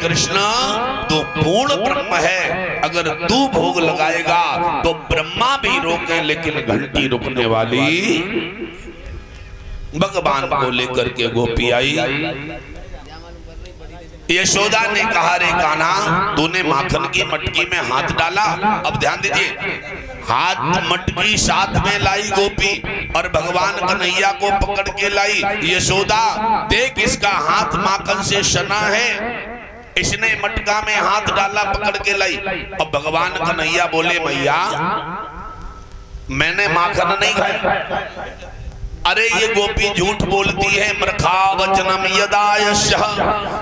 कृष्ण तू पूर्ण ब्रह्म है, अगर तू भोग लगाएगा तो ब्रह्मा भी रोके, लेकिन घंटी रुकने वाली। भगवान को लेकर के गोपी आई। यशोदा ने कहा, रे कान्हा, तूने माखन की मटकी में हाथ डाला। अब ध्यान दीजिए, हाथ मटकी साथ में लाई गोपी और भगवान कन्हैया को पकड़ के लाई। यशोदा देख, इसका हाथ माखन से सना है, इसने मटका में हाथ डाला, पकड़ के लाई। अब भगवान कन्हैया बोले, मैया मैंने माखन नहीं खाया। अरे ये गोपी झूठ बोलती है। मृखा वचनम यदायशः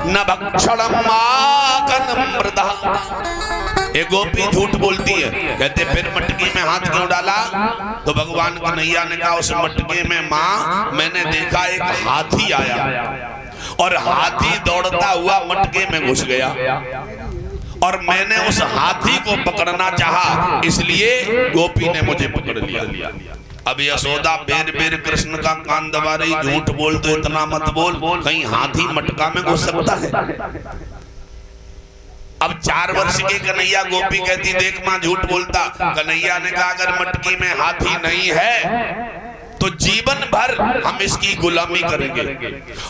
न भक्षणम माखनम मृदा। ये गोपी झूठ बोलती है। कहते फिर मटकी में हाथ क्यों डाला? तो भगवान कन्हैया ने कहा, उस मटके में माँ मैंने देखा एक हाथी आया और हाथी दौड़ता हुआ मटके में घुस गया और मैंने उस हाथी को पकड़ना चाहा, इसलिए गोपी ने मुझे पकड़ लिया। अब यशोदा बेर बेर कृष्ण का कान दबा रही, झूठ बोल तो इतना मत बोल, कहीं हाथी मटका में घुस सकता है। अब 4 वर्ष की कन्हैया गोपी कहती, देख मां झूठ बोलता। कन्हैया ने कहा, अगर मटकी में हाथी नहीं है तो जीवन भर हम इसकी गुलामी करेंगे,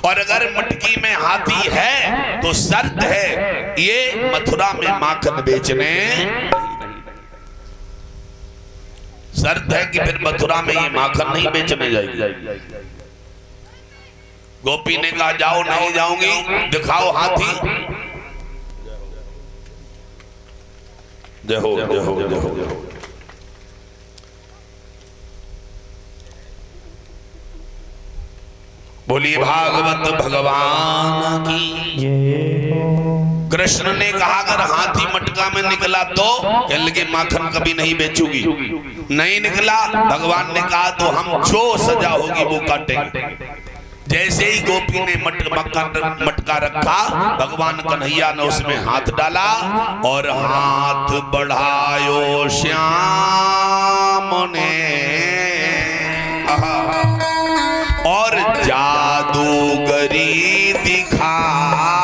और अगर मटकी में हाथी है तो शर्त है, ये मथुरा में माखन बेचने, शर्त है कि फिर मथुरा में ये माखन नहीं बेचने जाएगी। गोपी ने कहा, जाओ। नहीं जाऊंगी, दिखाओ हाथी। जय हो, जय हो, जय हो। बोलिए भागवत भगवान की। कृष्ण ने कहा, अगर हाथी मटका में निकला तो कह लगे माखन कभी नहीं बेचूगी। नहीं निकला, भगवान ने कहा तो हम जो सजा होगी वो काटेंगे। जैसे ही गोपी ने मटका रखा, भगवान कन्हैया ने उसमें हाथ डाला और हाथ बढ़ायो श्याम ने और जादूगरी दिखाए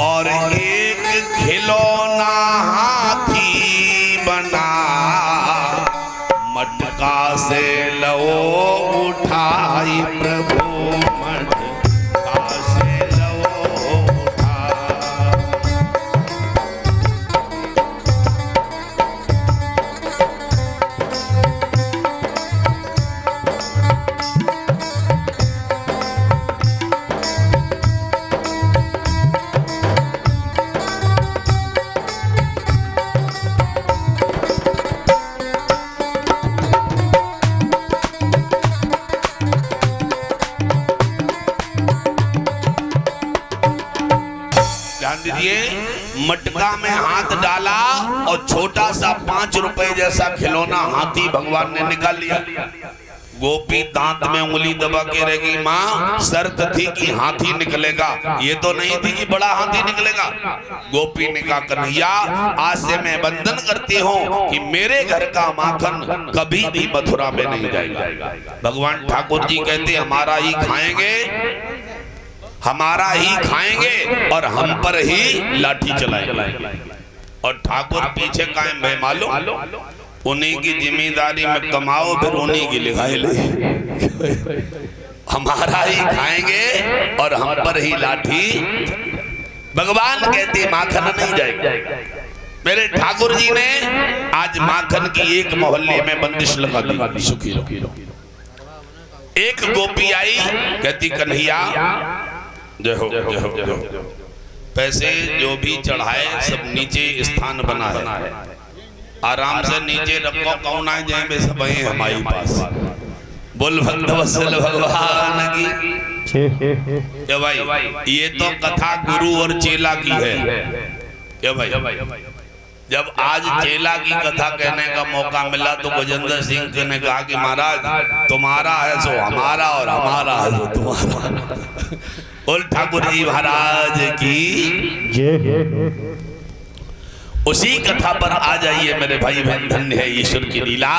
और एक खिलौना हाथी बना, मटका से लो उठाई प्रभु, मटका से लो उठा। मटका में हाथ डाला और छोटा सा 5 रुपए जैसा खिलौना हाथी भगवान ने निकाल लिया। गोपी दांत में उंगली दबा के रह गई, माँ शर्त थी कि हाथी निकलेगा, ये तो नहीं थी कि बड़ा हाथी निकलेगा। गोपी ने कहा, कन्हैया आज से मैं बंधन करती हूँ कि मेरे घर का माखन कभी भी मथुरा में नहीं जाएगा। भगवान ठाकुर जी कहते, हमारा ही खाएंगे, हमारा ही खाएंगे और हम पर ही लाठी चलाएंगे। और ठाकुर पीछे कायम है, मालूम, उन्हीं की जिम्मेदारी में कमाओ, फिर उन्हीं की लिखाई ले। हमारा ही खाएंगे और हम पर ही लाठी। भगवान कहते माखन नहीं जाएगा। मेरे ठाकुर जी ने आज माखन की एक मोहल्ले में बंदिश लगा दी, सुखी रहो। एक गोपी आई, कहती, कन्हैया जय हो, जय हो, जय हो। पैसे जो भी चढ़ाए सब नीचे स्थान बना है, आराम से नीचे रखो, कौन आए जाए में सब हमारे पास। बोल भक्त वत्सल भगवान की। ये भाई, ये तो कथा गुरु और चेला की है। ये भाई, जब आज चेला की कथा कहने का मौका मिला तो गजेंद्र सिंह ने कहा कि महाराज तुम्हारा है सो हमारा और हमारा है सो तुम्हारा। बोल ठाकुर जी महाराज की जय। उसी कथा पर आ जाइए मेरे भाई बहन, धन्य है ईश्वर की लीला।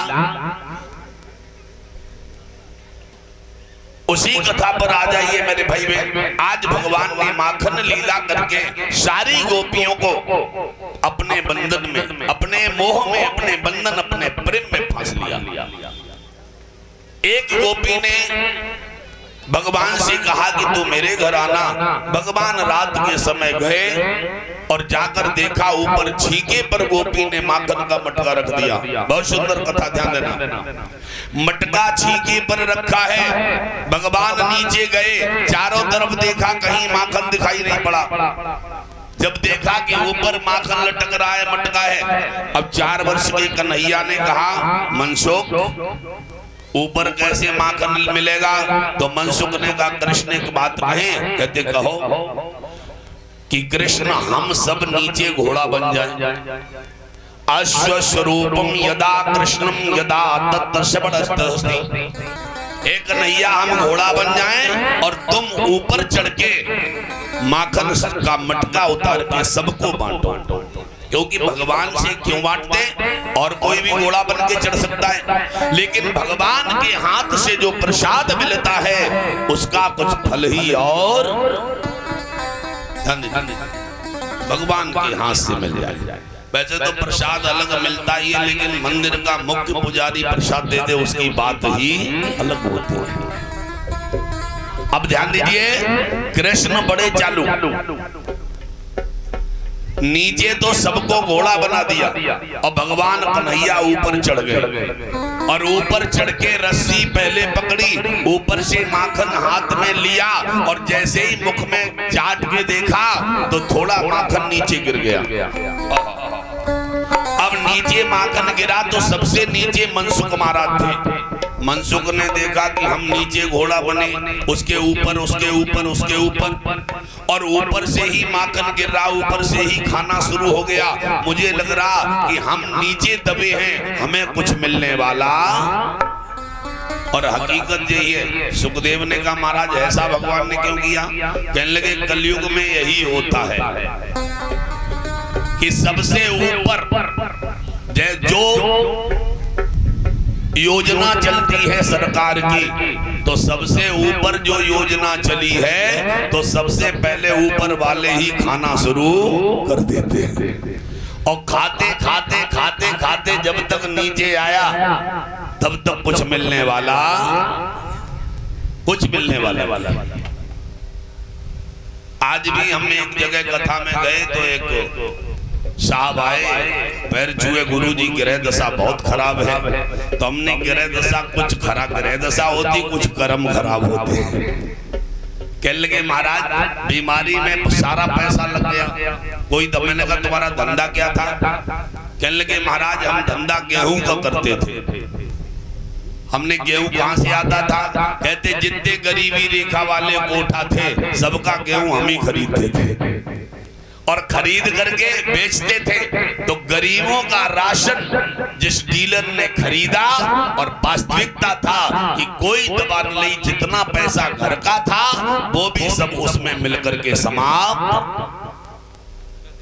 उसी कथा पर आ जाइए मेरे भाई बहन। आज भगवान ने माखन लीला करके सारी गोपियों को अपने बंधन में, अपने मोह में, अपने बंधन, अपने प्रेम में फंस लिया। एक गोपी ने भगवान से कहा कि तू मेरे घर आना। भगवान रात के समय गए और जाकर देखा ऊपर छीके पर गोपी ने माखन का मटका रख दिया। बहुत सुंदर कथा, ध्यान देना। मटका छीके पर रखा है। भगवान नीचे गए, चारों तरफ देखा, कहीं माखन दिखाई नहीं पड़ा। जब देखा कि ऊपर माखन लटक रहा है, मटका है। अब 4 वर्ष के कन्हैया ने कहा, मनसुख ऊपर कैसे माखन मिलेगा? तो मनसुख ने कहा, कृष्ण एक बात कहे। कहते कहो। कि कृष्ण हम सब नीचे घोड़ा बन जाए। अश्वस्वरूपम यदा कृष्णम यदा तत्तशबडस्तस्ति। एक कन्हैया हम घोड़ा बन जाएं और तुम ऊपर चढ़ के माखन का मटका उतार के सबको बांटो। क्योंकि भगवान से क्यों बांटते? और कोई भी घोड़ा बन के चढ़ सकता है, लेकिन भगवान के हाथ से जो प्रसाद मिलता है उसका कुछ फल ही और भगवान के हाथ से मिल जाए। वैसे तो प्रसाद अलग मिलता ही है, लेकिन मंदिर का मुख्य पुजारी प्रसाद दे दे उसकी बात ही अलग होती है। अब ध्यान दीजिए, कृष्ण बड़े चालू। नीचे तो सबको घोड़ा बना दिया और भगवान कन्हैया ऊपर चढ़ गए और ऊपर चढ़ के रस्सी पहले पकड़ी, ऊपर से माखन हाथ में लिया और जैसे ही मुख में चाट के देखा तो थोड़ा माखन नीचे गिर गया। अब नीचे माखन गिरा तो सबसे नीचे मनसुख महाराज थे। मनसुख ने देखा कि हम नीचे घोड़ा बने, उसके ऊपर उसके ऊपर उसके ऊपर, और ऊपर से ही माखन गिर रहा, ऊपर से ही खाना शुरू हो गया। मुझे लग रहा कि हम नीचे दबे हैं, हमें कुछ मिलने वाला। और हकीकत यही है। सुखदेव ने कहा, महाराज ऐसा भगवान ने क्यों किया? कहने लगे, कलयुग में यही होता है कि सबसे ऊपर जो योजना चलती है सरकार की, तो सबसे ऊपर जो योजना चली है तो सबसे पहले ऊपर वाले ही खाना शुरू कर देते हैं। और खाते खाते खाते खाते जब तक नीचे आया तब तक कुछ मिलने वाला, कुछ मिलने वाला। आज भी हम एक जगह कथा में गए तो एक साहब आए, पैर छुए, गुरुजी ग्रह दशा बहुत खराब है। तो हमने ग्रह दशा, कुछ खराब ग्रह दशा होती, कुछ कर्म खराब होते हैं। कहने लगे, महाराज बीमारी में सारा पैसा लग गया। कोई तो मैंने कहा, तुम्हारा धंधा क्या था? कहने लगे, महाराज हम धंधा गेहूं का करते थे। हमने गेहूं कहां से आता था? कहते जितने गरीबी रेखा वाले कोठा थे सबका गेहूं हम ही खरीदते थे और खरीद करके बेचते थे। तो गरीबों का राशन जिस डीलर ने खरीदा, और वास्तविकता था कि कोई दबा नहीं, जितना पैसा घर का था वो भी सब उसमें मिलकर के समाप्त।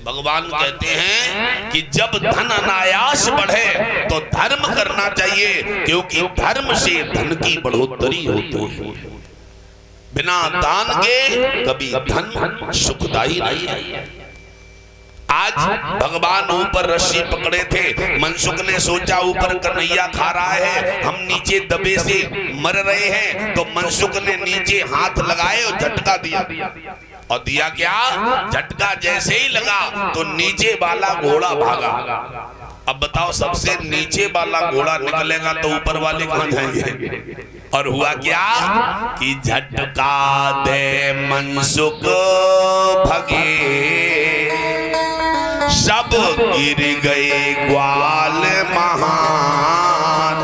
भगवान कहते हैं कि जब धन अनायास बढ़े तो धर्म करना चाहिए, क्योंकि धर्म से धन की बढ़ोतरी होती है। बिना दान के कभी धन सुखदायी नहीं है। आज भगवान ऊपर रस्सी पकड़े थे। मनसुख ने सोचा ऊपर कन्हैया खा रहा है, हम नीचे दबे से मर रहे हैं। तो मनसुख ने नीचे हाथ लगाए और झटका दिया। और दिया क्या? झटका जैसे ही लगा तो नीचे वाला घोड़ा भागा। अब बताओ, सबसे नीचे वाला घोड़ा निकलेगा तो ऊपर वाले कहां जाएंगे? और हुआ क्या कि झटका दे मनसुख भगे, सब गिर गए ग्वाल महान,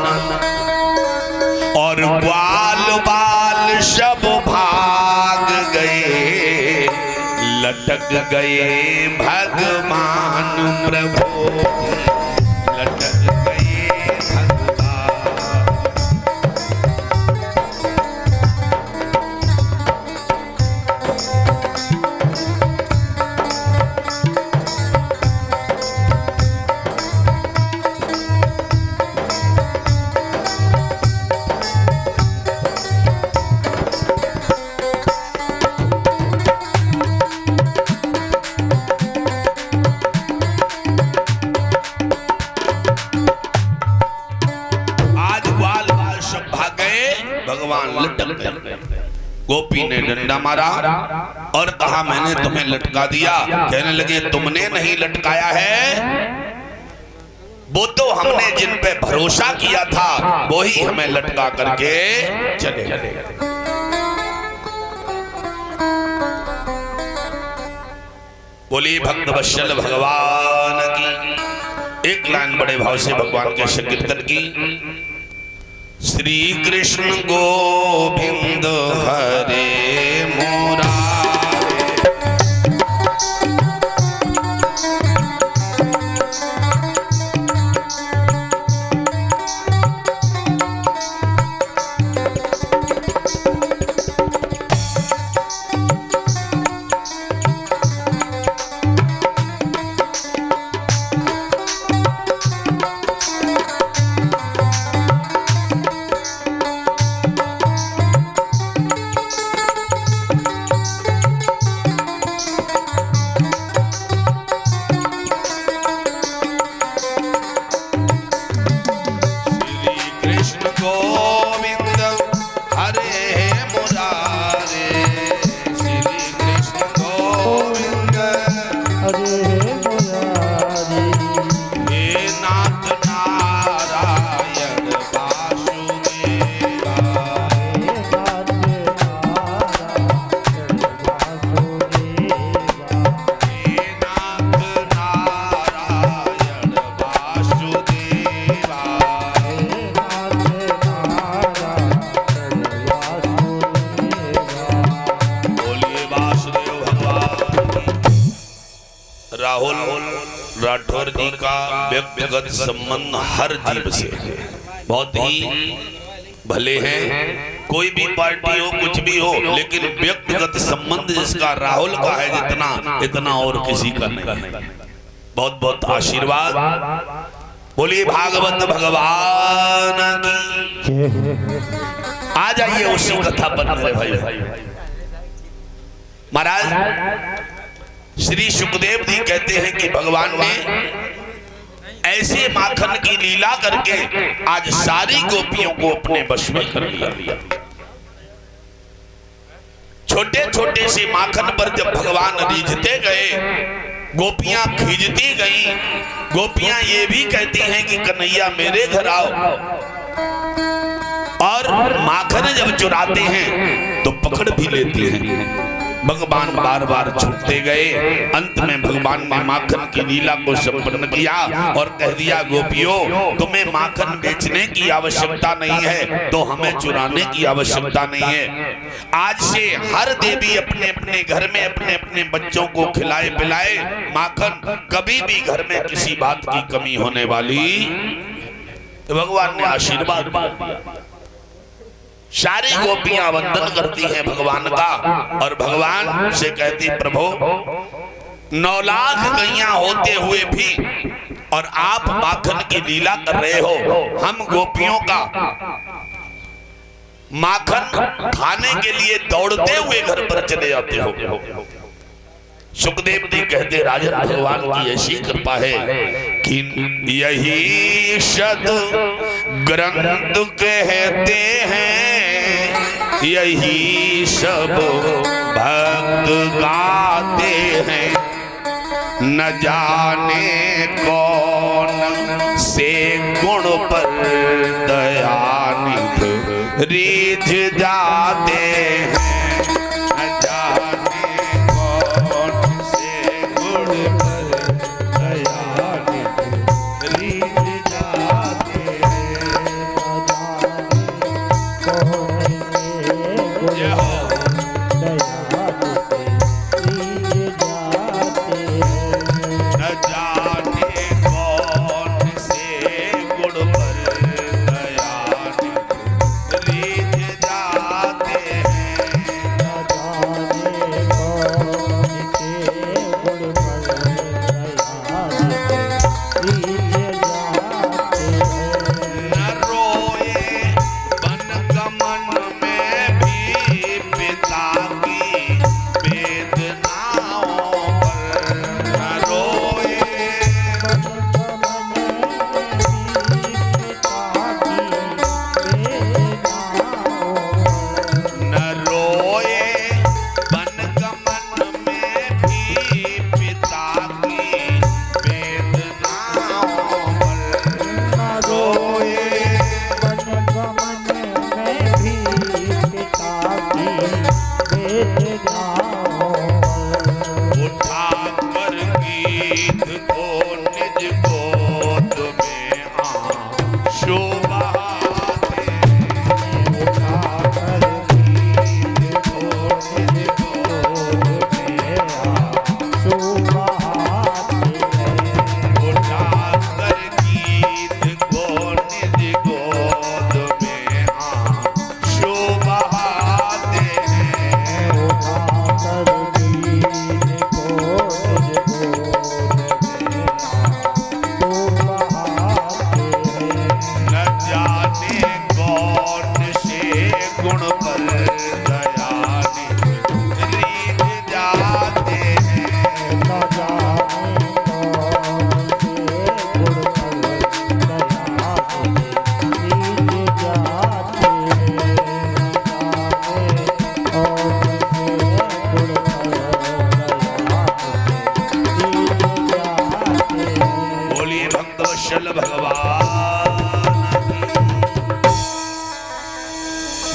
और ग्वाल बाल सब भाग गए, लटक गए भगवान प्रभु, लटक गए भगवान। भगवान लटक गए। गोपी ने डंडा मारा और कहा मैंने तुम्हें लटका दिया। कहने लगे तुमने नहीं लटकाया है, वो तो हमने जिन पे भरोसा किया था वो ही हमें लटका करके चले गए। बोली भक्त वत्सल भगवान की। एक लाइन बड़े भाव से भगवान के संकीर्तन की। श्री कृष्ण गोविंद हरे मुरारे। राठौर जी का व्यक्तिगत संबंध हर जीव से बहुत ही भले हैं। कोई भी पार्टी हो कुछ भी हो, लेकिन व्यक्तिगत संबंध जिसका राहुल का है जितना, इतना और किसी का नहीं है। बहुत बहुत आशीर्वाद। बोलिए भागवत भगवान की। आ जाइए उसी कथा पर मेरे भाई। महाराज श्री सुखदेव जी कहते हैं कि भगवान ने ऐसे माखन की लीला करके आज सारी गोपियों को अपने वश में कर लिया। छोटे छोटे से माखन पर जब भगवान रीझते गए, गोपियां खींचती गईं। गोपियां ये भी कहती हैं कि कन्हैया मेरे घर आओ, और माखन जब चुराते हैं तो पकड़ भी लेते हैं। भगवान बार बार छूटते गए। अंत में भगवान ने माखन की लीला को संपन्न किया और कह दिया गोपियों, तुम्हें माखन बेचने की आवश्यकता नहीं है तो हमें चुराने की आवश्यकता नहीं है। आज से हर देवी अपने अपने घर में अपने अपने बच्चों को खिलाए पिलाए माखन, कभी भी घर में किसी बात की कमी होने वाली। तो भगवान ने आशीर्वाद दिया। सारी गोपियां वंदन करती हैं भगवान का और भगवान से कहती प्रभु 9 लाख गैया होते हुए भी और आप माखन की लीला कर रहे हो, हम गोपियों का माखन खाने के लिए दौड़ते हुए घर पर चले जाते हो। सुखदेव जी कहते राजन भगवान की ऐसी कृपा है कि यही शब्द ग्रंथ कहते हैं, यही सब भक्त गाते हैं। न जाने कौन से गुण पर दयानिध रीझ जाते हैं। Yeah.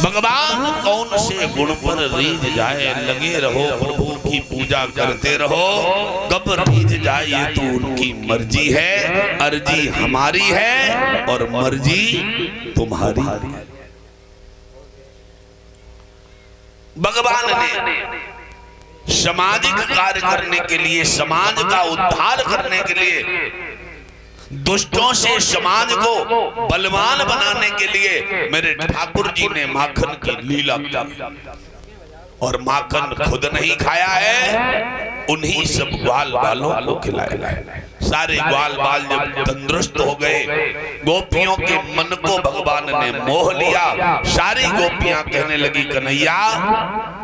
भगवान कौन से गुण पर रीझ जाए, लगे रहो प्रभु की पूजा करते रहो। कब रीझ जाए ये तो उनकी मर्जी है, अर्जी हमारी है और मर्जी तुम्हारी। भगवान ने सामाजिक कार्य करने के लिए, समाज का उद्धार करने के लिए, दुष्टों से समाज को बलवान बनाने के लिए मेरे ठाकुर जी ने माखन की लीला की। और माखन खुद नहीं खाया है, उन्हीं सब ग्वाल बालों को खिलाया है। सारे ग्वाल बाल जब तंदुरुस्त हो गए, गोपियों के मन को भगवान ने मोह लिया। सारी गोपियां कहने लगी, कन्हैया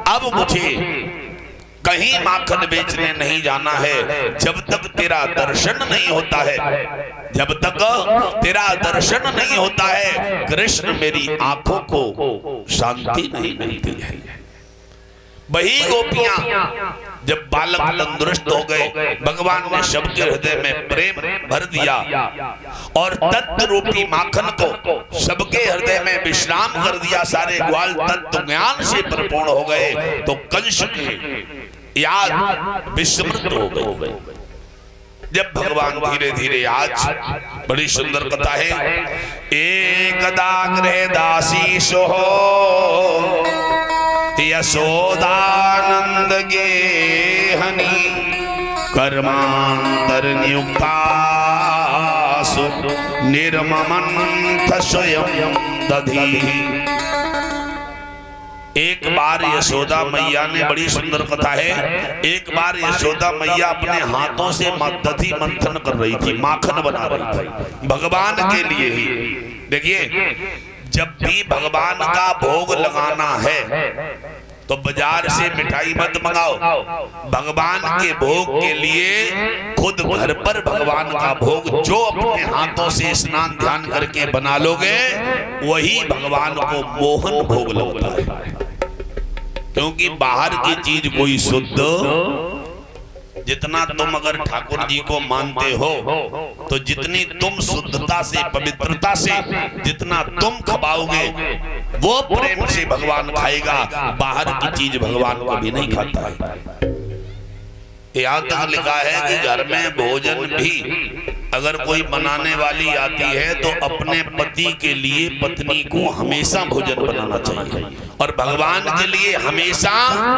अब मुझे कहीं माखन बेचने नहीं जाना है, जब तक तेरा दर्शन नहीं होता है, जब तक तेरा दर्शन नहीं होता है कृष्ण मेरी आंखों को शांति नहीं मिलती है। वही गोपियां जब बालक तंदुरुस्त हो गए, भगवान ने सबके हृदय में प्रेम भर दिया और तत्व रूपी माखन को सबके हृदय में विश्राम कर दिया। सारे ग्वाल तत्व ज्ञान से परिपूर्ण हो गए तो कंस की याद विस्मृत हो गई। जब भगवान धीरे धीरे, आज बड़ी सुंदर कथा है, एकदा गृह दासी सोहो यशोदानंद गेहनी कर्मांतर नियुक्तासु निर्ममंथ स्वयं दधी। एक बार यशोदा मैया ने, बड़ी सुंदर कथा है, एक बार यशोदा मैया अपने हाथों से दधी मंथन कर रही थी, माखन बना रही थी भगवान के लिए ही। देखिए, जब भी भगवान का भोग लगाना है तो बाजार से मिठाई मत मंगाओ। भगवान के भोग के लिए खुद घर पर भगवान का भोग जो अपने हाथों से स्नान ध्यान करके बना लोगे, वही भगवान को मोहन भोग लगता है। क्योंकि बाहर की चीज कोई शुद्ध, जितना तुम अगर ठाकुर जी को मानते हो तो जितनी तुम शुद्धता से, पवित्रता से जितना तुम खपाओगे वो प्रेम से भगवान खाएगा। बाहर की चीज भगवान कभी नहीं खाता है। यहाँ तक लिखा है कि घर में भोजन भी अगर कोई बनाने वाली आती है तो अपने पति के लिए पत्नी को हमेशा भोजन बनाना चाहिए और भगवान के लिए हमेशा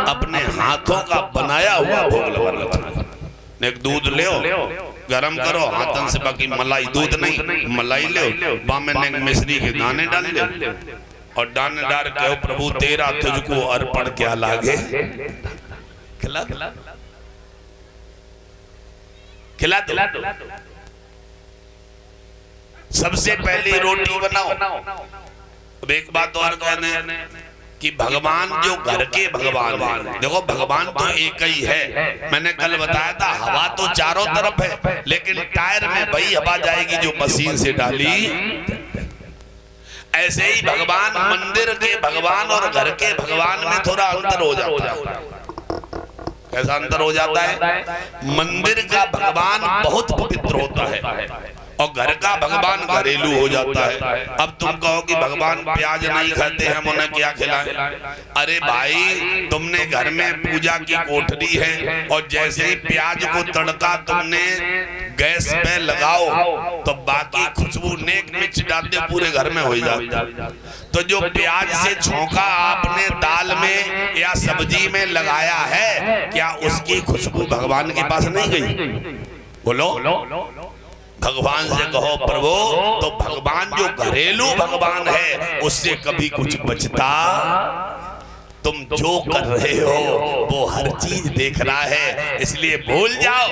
अपने हाथों का बनाया हुआ भोग लगाना चाहिए। एक दूध ले गरम करो हाथन से, बाकी मलाई, दूध नहीं मलाई ले, बामे ने मिश्री के दाने डाल ले और दाने डाल के प्रभु तेरा तुझको अर्पण क्या लागे, खिला खिला दो। सबसे पहले रोटी बनाओ। अब एक बात और कहने कि भगवान जो घर के भगवान है, देखो भगवान तो एक ही है। मैंने कल बताया था हवा तो चारों तरफ है, लेकिन टायर में वही हवा जाएगी जो मशीन से डाली। ऐसे ही भगवान, मंदिर के भगवान और घर के भगवान में थोड़ा अंतर हो जाता है। कैसा अंतर हो जाता है? मंदिर का भगवान बहुत पवित्र होता है और घर का भगवान घरेलू हो जाता है। अब तुम कहो कि भगवान प्याज नहीं खाते, हम उन्हें क्या खिलाएं? अरे भाई, तुमने घर में पूजा की कोठरी है और जैसे ही प्याज को तड़का तुमने गैस पे लगाओ तो बाकी खुशबू नेक मिर्च डालते पूरे घर में हो जाती। तो जो प्याज से झोंका आपने दाल में या सब्जी में लगाया है, क्या उसकी खुशबू भगवान के पास नहीं गई? बोलो, भगवान से कहो प्रभु, तो भगवान जो घरेलू भगवान है उससे कभी कुछ बचता? तुम जो कर रहे हो वो हर चीज देख रहा है, इसलिए भूल जाओ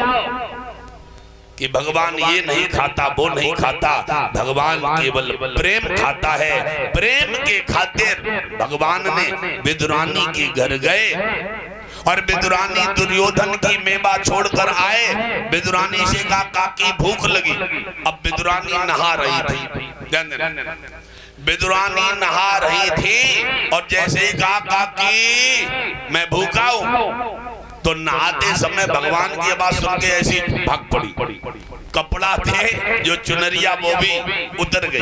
कि भगवान ये नहीं खाता वो नहीं खाता। भगवान केवल प्रेम खाता है। प्रेम के खातिर भगवान ने विदुरानी के घर गए और विदुरानी दुर्योधन की मेवा छोड़कर आए। विदुरानी से कहा काकी भूख लगी। अब विदुरानी नहा रही थी, विदुरानी नहा रही थी और जैसे ही कहा काकी मैं भूखा हूं, तो नहाते समय भगवान की आवाज सुन के ऐसी भाग पड़ी। कपड़ा थे जो चुनरिया वो भी उतर गई।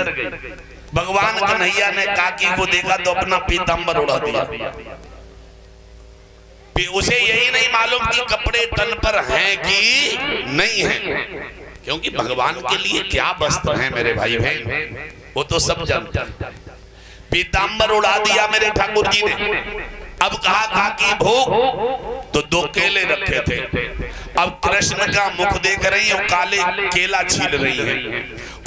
भगवान कन्हैया ने काकी को देखा तो अपना पीतांबर उड़ा दिया। उसे यही नहीं मालूम कि कपड़े तन पर हैं कि नहीं हैं, क्योंकि भगवान के लिए क्या वस्त्र हैं मेरे भाई बहन, वो तो सब जानते हैं। पीतांबर उड़ा दिया मेरे ठाकुर जी ने। अब कहा काकी भोग, तो 2 केले रखे थे। अब कृष्ण का मुख देख रही है, काले केला छील रही है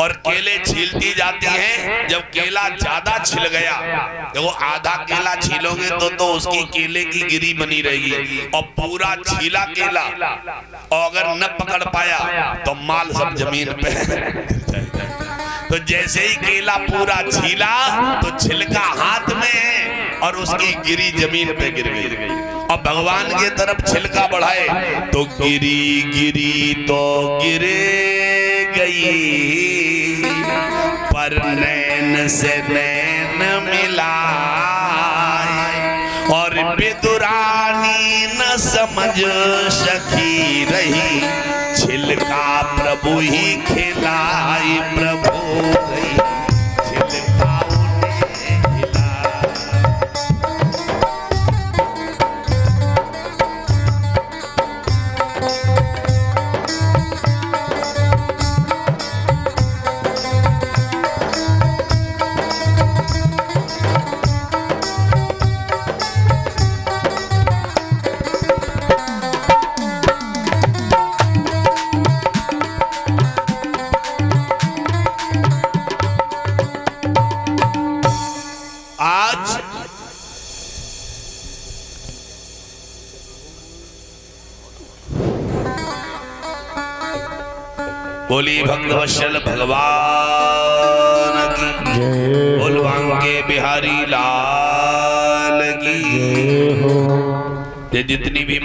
और केले छीलती जाती हैं। जब केला ज्यादा छिल गया, देखो आधा केला छीलोगे तो उसकी केले की गिरी बनी रहेगी, और पूरा छीला केला और अगर न पकड़ पाया तो माल सब जमीन पे। तो जैसे ही केला पूरा छीला तो छिलका हाथ में है और उसकी गिरी जमीन पे गिर गई। और भगवान की तरफ छिलका बढ़ाए तो गिरी गिरी तो गिरे गई, पर नैन से नैन मिलाए, और विदुरानी न समझ सकी रही, छिलका प्रभु ही खिलाई, प्रभु रही छिलका उन्हें खिलाई। बोली भक्तवत्सल भगवान की, बोल बांके बिहारी लाल की। ये जितनी भी